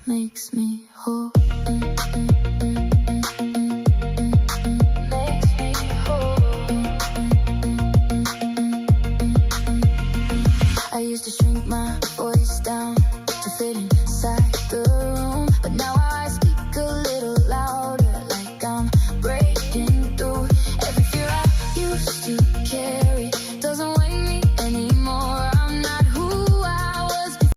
makes me whole. I used to shrink my voice down to fit in.